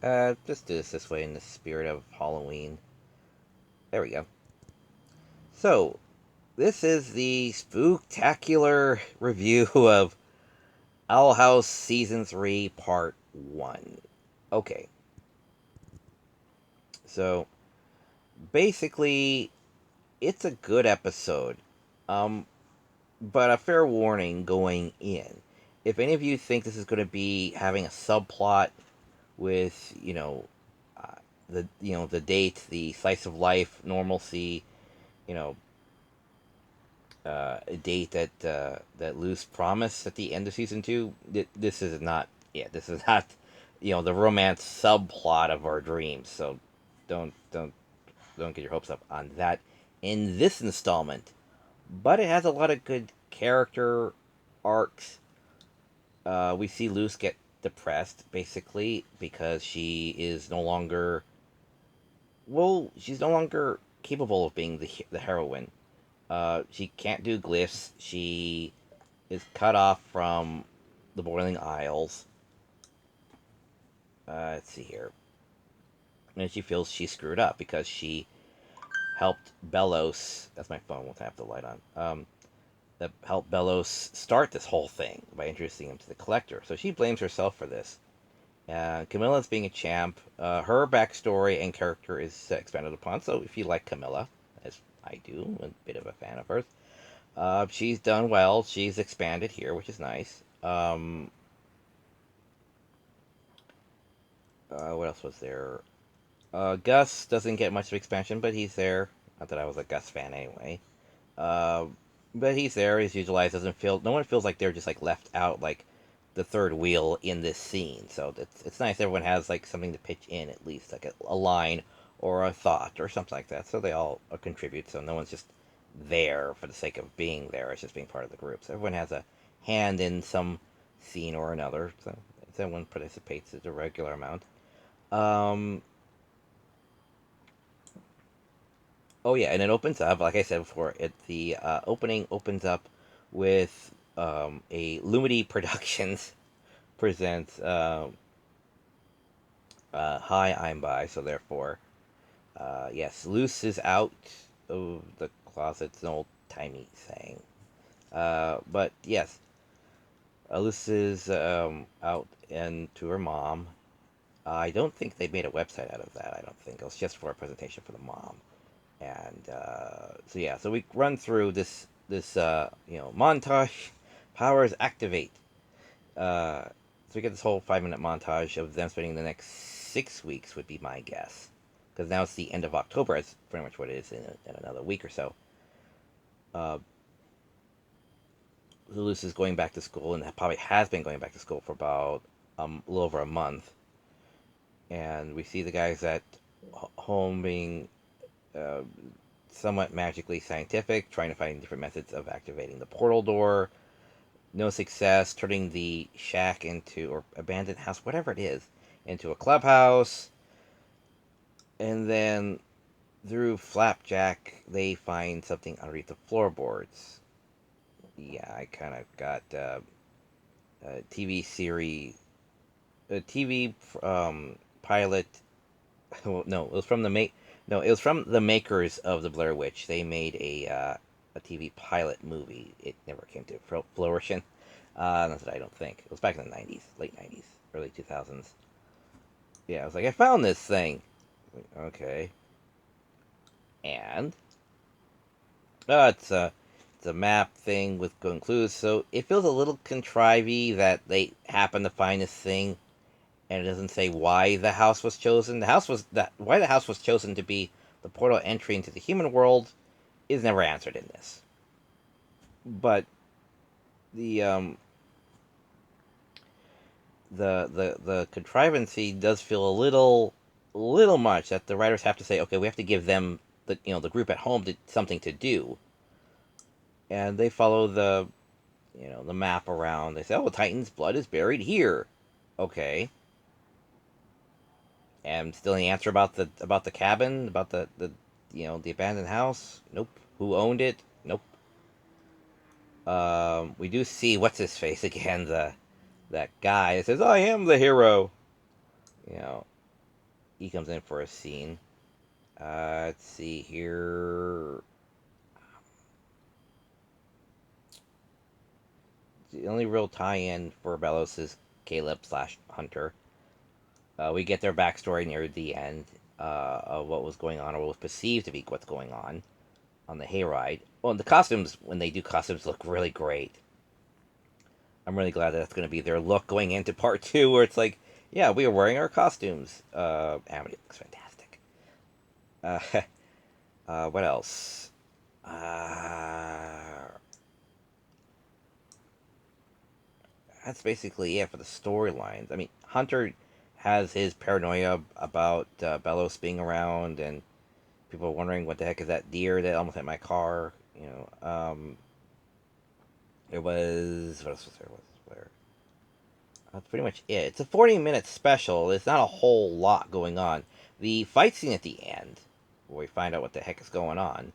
Just do this way in the spirit of Halloween. There we go. So, this is the spooktacular review of Owl House Season 3, Part 1. Okay, so basically, it's a good episode. Um, but a fair warning going in. If any of you think this is going to be having a subplot with, uh, the date, the slice of life, normalcy, you know, a date that Luce promised at the end of season 2, this is not. Yeah, this is not. The romance subplot of our dreams. So, don't don't don't get your hopes up on that in this installment. But it has a lot of good character arcs. We see Luce get depressed basically because she is no longer. Well, she's no longer capable of being the heroine. She can't do glyphs. She is cut off from the Boiling Isles. Let's see here. And she feels she screwed up because she helped Bellos. That's my phone. We'll have the light on. That helped Bellos start this whole thing by introducing him to the Collector. So she blames herself for this. Camilla's being a champ. Her backstory and character is expanded upon. So if you like Camilla, as I do, I'm a bit of a fan of hers, she's done well. She's expanded here, which is nice. What else was there? Gus doesn't get much of expansion, but he's there. Not that I was a Gus fan anyway. Uh, but he's there as usual. Doesn't feel. No one feels like they're just like left out, like the third wheel in this scene. So it's nice. Everyone has like something to pitch in at least, like a line or a thought or something like that. So they all contribute. So no one's just there for the sake of being there. It's just being part of the group. So everyone has a hand in some scene or another. So everyone participates at a regular amount. Um, Oh yeah, and it opens up, like I said before. The opening opens up with a Lumity Productions presents "Hi, I'm By," so therefore, yes, Luce is out of the closet. It's an old timey saying, but yes, Luce is out and to her mom. I don't think they made a website out of that. I don't think it was just for a presentation for the mom. And so yeah, so we run through this montage. Powers activate. So we get this whole 5 minute montage of them spending the next 6 weeks would be my guess, because now it's the end of October. It's pretty much what it is in another week or so. Uh, Luce is going back to school and probably has been going back to school for about a little over a month. And we see the guys at home being uh, somewhat magically scientific, trying to find different methods of activating the portal door. No success, turning the shack into, or abandoned house, whatever it is, into a clubhouse. And then through Flapjack, they find something underneath the floorboards. Yeah, I kind of got a TV series, a TV pilot. Well, no, it was from the No, it was from the makers of the Blair Witch. They made a TV pilot movie. It never came to fruition. Not that I don't think. It was back in the 90s, late 90s, early 2000s. Yeah, I was like, I found this thing. Okay. And it's a map thing with good clues, so it feels a little contrivey that they happen to find this thing, and it doesn't say why the house was chosen. Why the house was chosen to be the portal entry into the human world is never answered in this. But the the contrivancy does feel a little much, that the writers have to say, okay, we have to give them the group at home something to do, and they follow the map around. They say, oh, Titan's blood is buried here. Okay, and still any answer about the cabin, about the abandoned house? Nope. Who owned it? Nope. We do see what's his face again, that guy that says, I am the hero. You know, he comes in for a scene. Let's see here. The only real tie-in for Bellows is Caleb slash Hunter. We get their backstory near the end of what was going on, or what was perceived to be what's going on the hayride. Well, the costumes, when they do costumes, look really great. I'm really glad that that's going to be their look going into part two, where it's like, yeah, we are wearing our costumes. Amity looks fantastic. Uh, what else? That's basically it for the storylines. I mean, Hunter has his paranoia about Bellows being around, and people are wondering what the heck is that deer that almost hit my car. It was what else was there? That's pretty much it. It's a 40-minute special. There's not a whole lot going on. The fight scene at the end, where we find out what the heck is going on,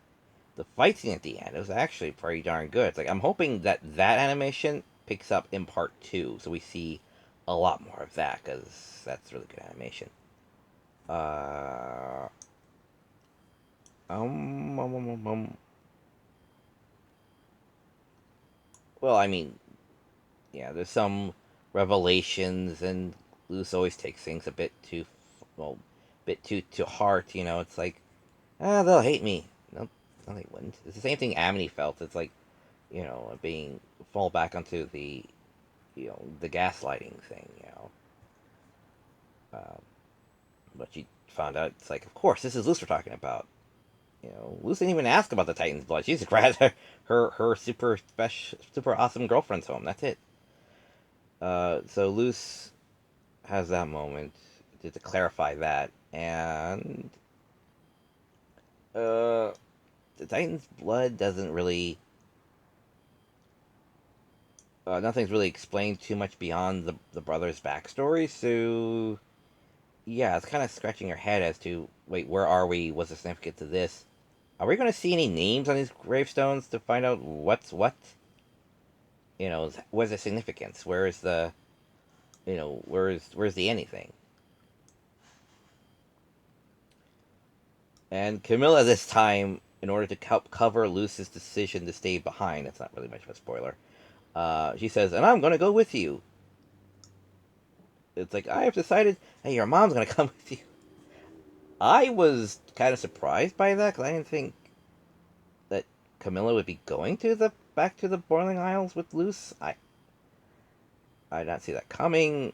the fight scene at the end is actually pretty darn good. It's like I'm hoping that that animation picks up in part two, so we see a lot more of that because that's really good animation. Uh, um, um, um, um, um. Well, I mean, yeah, there's some revelations, and Luce always takes things a bit too, well, bit too to heart. It's like, they'll hate me. No, no, they wouldn't. It's the same thing Amity felt. It's like, being fall back onto the gaslighting thing. Uh, but she found out it's like, of course, this is Luce we're talking about. Luce didn't even ask about the Titan's blood. She just grabbed her super special, super awesome girlfriend's home. That's it. So Luce has that moment to clarify that, and uh, the Titan's blood doesn't really. Nothing's really explained too much beyond the brothers' backstory, so yeah, it's kind of scratching your head as to wait, where are we? What's the significance of this? Are we going to see any names on these gravestones to find out what's what? What's the significance? Where is the where's the anything? And Camilla this time, in order to help cover Luce's decision to stay behind, that's not really much of a spoiler. She says, "And I'm going to go with you." It's like I have decided. Hey, your mom's going to come with you. I was kind of surprised by that because I didn't think that Camilla would be going to the back to the Boiling Isles with Luce. I did not see that coming.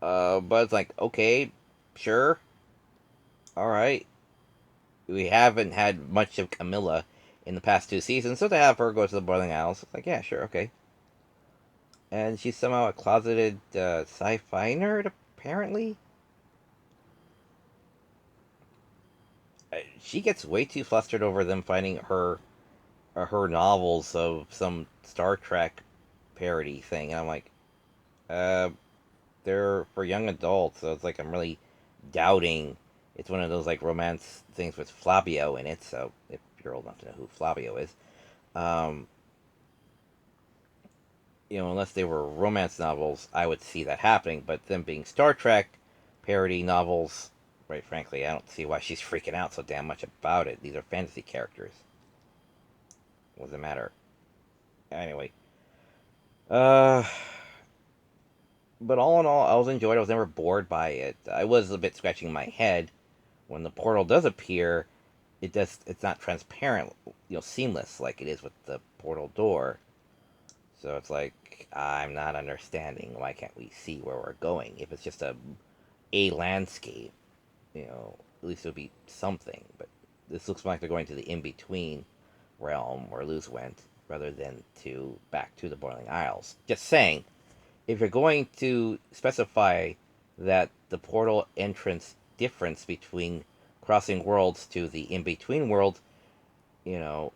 But it's like, okay, sure, all right. We haven't had much of Camilla in the past two seasons, so to have her go to the Boiling Isles, it's like, yeah, sure, okay. And she's somehow a closeted sci-fi nerd, apparently. She gets way too flustered over them finding her novels of some Star Trek parody thing. And I'm like, uh, they're for young adults, so it's like I'm really doubting it's one of those like romance things with Flavio in it. So if you're old enough to know who Flavio is, um, unless they were romance novels, I would see that happening. But them being Star Trek parody novels, right? Frankly, I don't see why she's freaking out so damn much about it. These are fantasy characters. What does it matter? Anyway, uh, but all in all, I was enjoyed. I was never bored by it. I was a bit scratching my head when the portal does appear. It's not transparent, seamless like it is with the portal door. So it's like I'm not understanding why can't we see where we're going? If it's just a landscape, at least it would be something. But this looks like they're going to the in between realm where Luz went, rather than to back to the Boiling Isles. Just saying, if you're going to specify that the portal entrance difference between crossing worlds to the in between world, you know,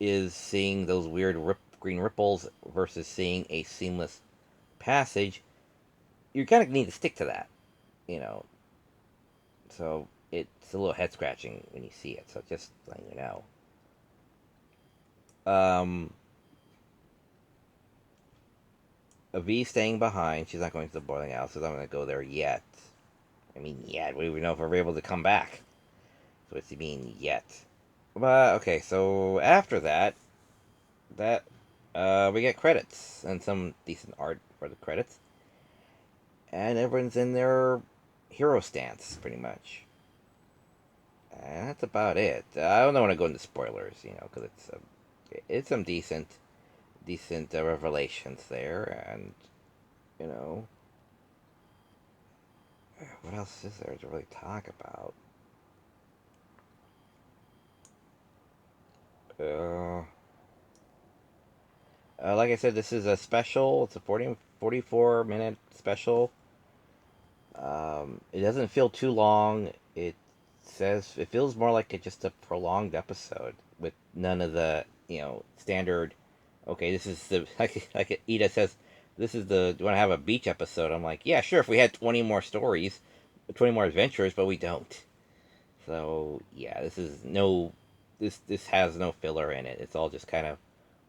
is seeing those weird green ripples versus seeing a seamless passage, you kind of need to stick to that, you know. So it's a little head scratching when you see it. So just letting you know. Um, V staying behind. She's not going to the boiling house, so I'm going to go there yet. I mean, yet. We don't even know if we're able to come back. So what's he mean, yet? But, okay, so after that, we get credits and some decent art for the credits. And everyone's in their hero stance, pretty much. And that's about it. I don't want to go into spoilers, because it's some decent revelations there, and you know, what else is there to really talk about? Uh, like I said, this is a special. It's a 44-minute special. It doesn't feel too long. It feels more like just a prolonged episode with none of the standard. Okay, this is the like Ida says. This is the. Do you want to have a beach episode? I'm like, yeah, sure. If we had 20 more stories, 20 more adventures, but we don't. So yeah, this is no. This has no filler in it. It's all just kind of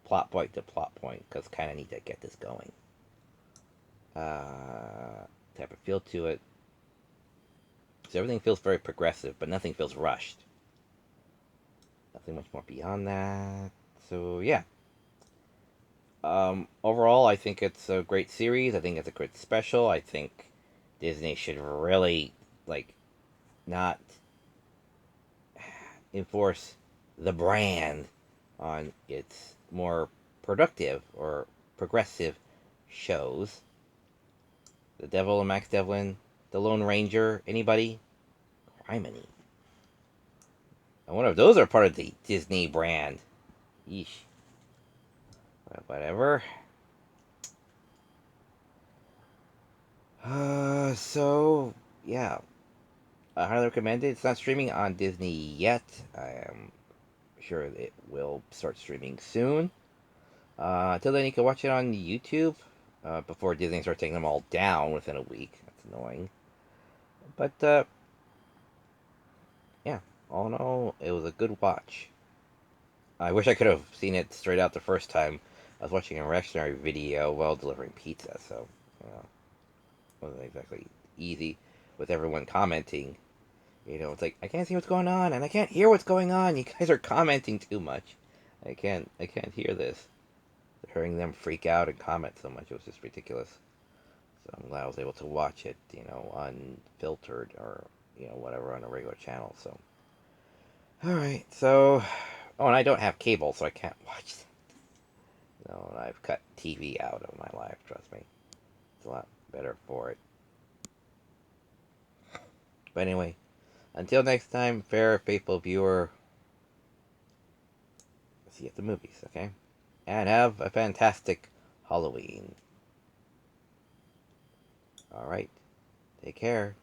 plot point to plot point because kind of need to get this going. Type of feel to it. So everything feels very progressive, but nothing feels rushed. Nothing much more beyond that. So yeah. Overall, I think it's a great series. I think it's a great special. I think Disney should really like not enforce the brand on its more productive or progressive shows. The Devil and Max Devlin, The Lone Ranger, anybody? Criminy. I wonder if those are part of the Disney brand. Yeesh. But whatever. So yeah, I highly recommend it. It's not streaming on Disney yet. I am sure it will start streaming soon. Until then, you can watch it on YouTube. Before Disney starts taking them all down within a week. That's annoying. But yeah, all in all, it was a good watch. I wish I could have seen it straight out the first time. I was watching a reactionary video while delivering pizza, so it wasn't exactly easy with everyone commenting. It's like I can't see what's going on and I can't hear what's going on. You guys are commenting too much. I can't hear this. Hearing them freak out and comment so much, it was just ridiculous. So I'm glad I was able to watch it, unfiltered or whatever on a regular channel. So all right, so and I don't have cable, so I can't watch it. And I've cut TV out of my life. Trust me, it's a lot better for it. But anyway, until next time, fair, faithful viewer, see you at the movies, okay? And have a fantastic Halloween. Alright, take care.